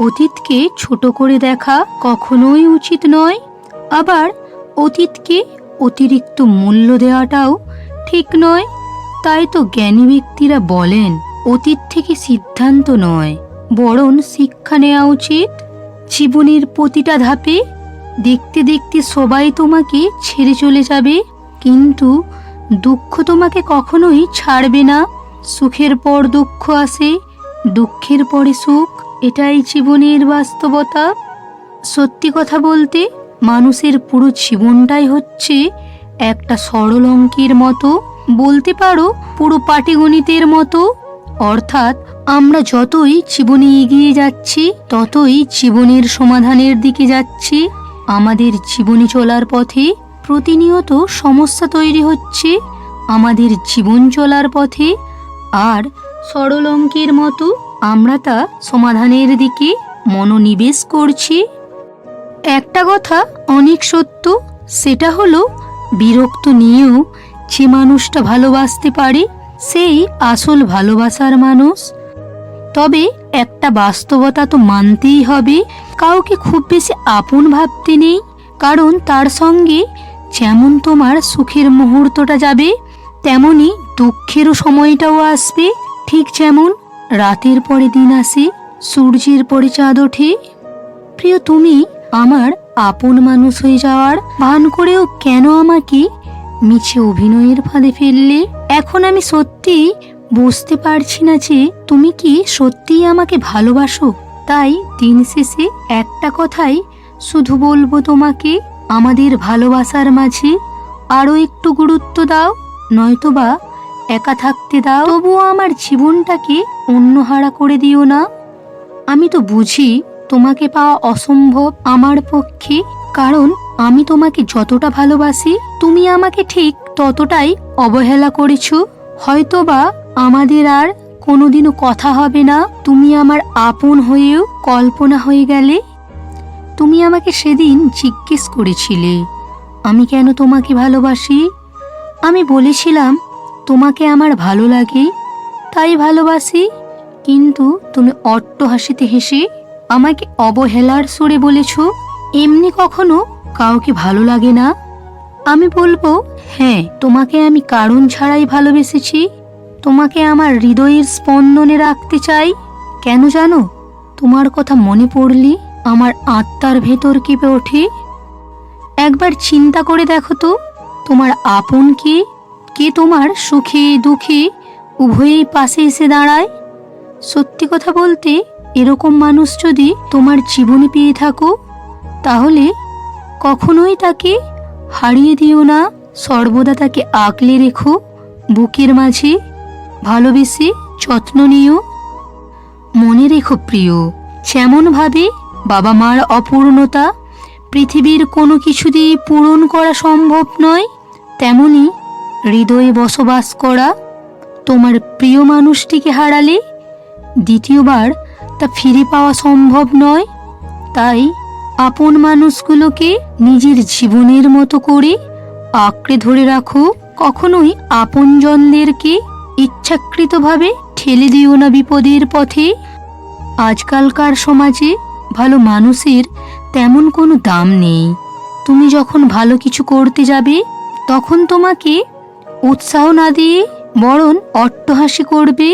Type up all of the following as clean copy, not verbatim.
অতীতকে ছোট করে দেখা কখনোই উচিত নয়, আবার অতীতকে অতিরিক্ত মূল্য দেওয়াটাও ঠিক নয়। তাই তো জ্ঞানী ব্যক্তিরা বলেন, অতীত থেকে সিদ্ধান্ত নয়, বরং শিক্ষা নেওয়া উচিত। জীবনের প্রতিটা ধাপে দেখতে দেখতে সবাই তোমাকে ছেড়ে চলে যাবে, কিন্তু দুঃখ তোমাকে কখনোই ছাড়বে না। সুখের পর দুঃখ আসে, দুঃখের পরে সুখ, এটাই জীবনের বাস্তবতা। সত্যি কথা বলতে, মানুষের পুরো জীবনটাই হচ্ছে একটা সরল অঙ্কের মতো, বলতে পারো পুরো পাটিগণিতের মতো। অর্থাৎ আমরা যতই জীবনে এগিয়ে যাচ্ছি, ততই জীবনের সমাধানের দিকে যাচ্ছি। আমাদের জীবনে চলার পথে প্রতিনিয়ত সমস্যা তৈরি হচ্ছে আমাদের জীবন চলার পথে, আর সরল অঙ্কের মতো আমরা তা সমাধানের দিকে মনোনিবেশ করছি। একটা কথা অনেক সত্য, সেটা হলো বিরক্ত নিয়েও যে মানুষটা ভালোবাসতে পারে, সেই আসল ভালোবাসার মানুষ। তবে একটা বাস্তবতা তো মানতেই হবে, কাউকে খুব বেশি আপন ভাবতে নেই, কারণ তার সঙ্গে যেমন তোমার সুখের মুহূর্তটা যাবে, তেমনি দুঃখেরও সময়টাও আসবে। ঠিক যেমন রাতের পরে দিন আসে, সূর্যের পরে চাঁদ ওঠে। প্রিয়, তুমি আমার আপন মানুষ হয়ে যাওয়ার ভান করেও কেন আমাকে মিছে অভিনয়ের ফাঁদে ফেললে? এখন আমি সত্যি বুঝতে পারছি না যে তুমি কি সত্যিই আমাকে ভালোবাসো। তাই দিন শেষে একটা কথাই শুধু বলবো তোমাকে, আমাদের ভালোবাসার মাঝে আরও একটু গুরুত্ব দাও, নয়তোবা একা থাকতে দাও। তবুও আমার জীবনটাকে অন্যহারা করে দিও না। আমি তো বুঝি তোমাকে পাওয়া অসম্ভব আমার পক্ষে, কারণ আমি তোমাকে যতটা ভালোবাসি, তুমি আমাকে ঠিক ততটাই অবহেলা করেছো। হয়তোবা আমাদের আর কোনোদিনও কথা হবে না, তুমি আমার আপন হয়েও কল্পনা হয়ে গেলে। তুমি আমাকে সেদিন জিজ্ঞেস করেছিলে আমি কেন তোমাকে ভালোবাসি। আমি বলেছিলাম তোমাকে আমার ভালো লাগে, তাই ভালোবাসি। কিন্তু তুমি অট্ট হাসিতে হেসে আমাকে অবহেলার সুরে বলেছ, এমনি কখনো কাউকে ভালো লাগে না। আমি বলবো, হ্যাঁ, তোমাকে আমি কারণ ছাড়াই ভালোবেসেছি। তোমাকে আমার হৃদয়ের স্পন্দনে রাখতে চাই। কেন জানো? তোমার কথা মনে পড়লে আমার আত্মার ভেতর কেঁপে ওঠে। একবার চিন্তা করে দেখো তো, তোমার আপন কে? কে তোমার সুখে দুঃখে উভয়েই পাশে এসে দাঁড়ায়? সত্যি কথা বলতে, এরকম মানুষ যদি তোমার জীবনে পেয়ে থাকো, তাহলে কখনোই তাকে হারিয়ে দিও না, সর্বদা তাকে আগলে রেখো বুকের মাঝে, ভালোবেসে যত্ন নিও। মনে রেখো প্রিয়, যেমনভাবে বাবা মার অপূর্ণতা পৃথিবীর কোনো কিছু দিয়ে পূরণ করা সম্ভব নয়, তেমনি হৃদয়ে বসবাস করা তোমার প্রিয় মানুষটিকে হারালে দ্বিতীয়বার তা ফিরে পাওয়া সম্ভব নয়। তাই আপন মানুষগুলোকে নিজের জীবনের মতো করে আঁকড়ে ধরে রাখো। কখনোই আপনজনদেরকে ইচ্ছাকৃতভাবে ঠেলে দিও না বিপদের পথে। আজকালকার সমাজে ভালো মানুষের তেমন কোনো দাম নেই। তুমি যখন ভালো কিছু করতে যাবে, তখন তোমাকে উৎসাহ না দিয়ে বরং অট্টহাসি করবে।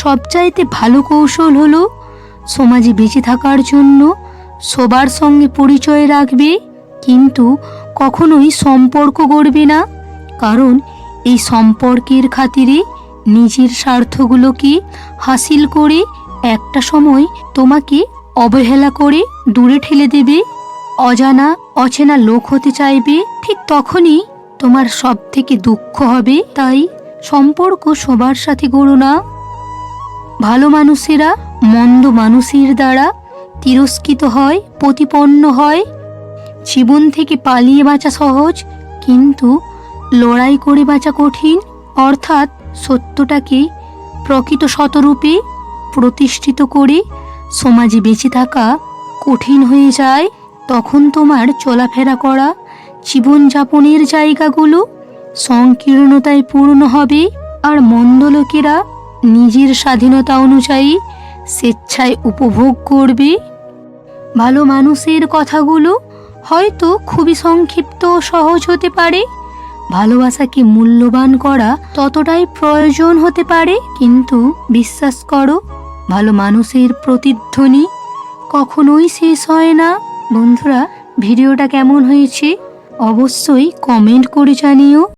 সবচাইতে ভালো কৌশল হলো সমাজে বেঁচে থাকার জন্য সবার সঙ্গে পরিচয় রাখবে, কিন্তু কখনোই সম্পর্ক গড়বে না, কারণ এই সম্পর্কের খাতিরে নিজের স্বার্থগুলোকে হাসিল করে একটা সময় তোমাকে অবহেলা করে দূরে ঠেলে দেবে। অজানা অচেনা লোক হতে চাইবে, ঠিক তখনই তোমার সব থেকে দুঃখ হবে। তাই সম্পর্ক সবার সাথে গড়ো না। ভালো মানুষেরা মন্দ মানুষের দ্বারা তিরস্কৃত হয়, প্রতিপন্ন হয়। জীবন থেকে পালিয়ে বাঁচা সহজ, কিন্তু লড়াই করে বাঁচা কঠিন। অর্থাৎ সত্যটাকে প্রকৃত শতরূপে প্রতিষ্ঠিত করে সমাজে বেঁচে থাকা কঠিন হয়ে যায়। তখন তোমার চলাফেরা করা জীবনযাপনের জায়গাগুলো সংকীর্ণতায় পূর্ণ হবে, আর মন্দ লোকেরা নিজের স্বাধীনতা অনুযায়ী স্বেচ্ছায় উপভোগ করবে। ভালো মানুষের কথাগুলো হয়তো খুবই সংক্ষিপ্ত ও সহজ হতে পারে, ভালোবাসাকে মূল্যবান করা ততটাই প্রয়োজন হতে পারে, কিন্তু বিশ্বাস করো, ভালো মানুষের প্রতিধ্বনি কখনোই শেষ হয় না। বন্ধুরা, ভিডিওটা কেমন হয়েছে অবশ্যই কমেন্ট করে জানিও।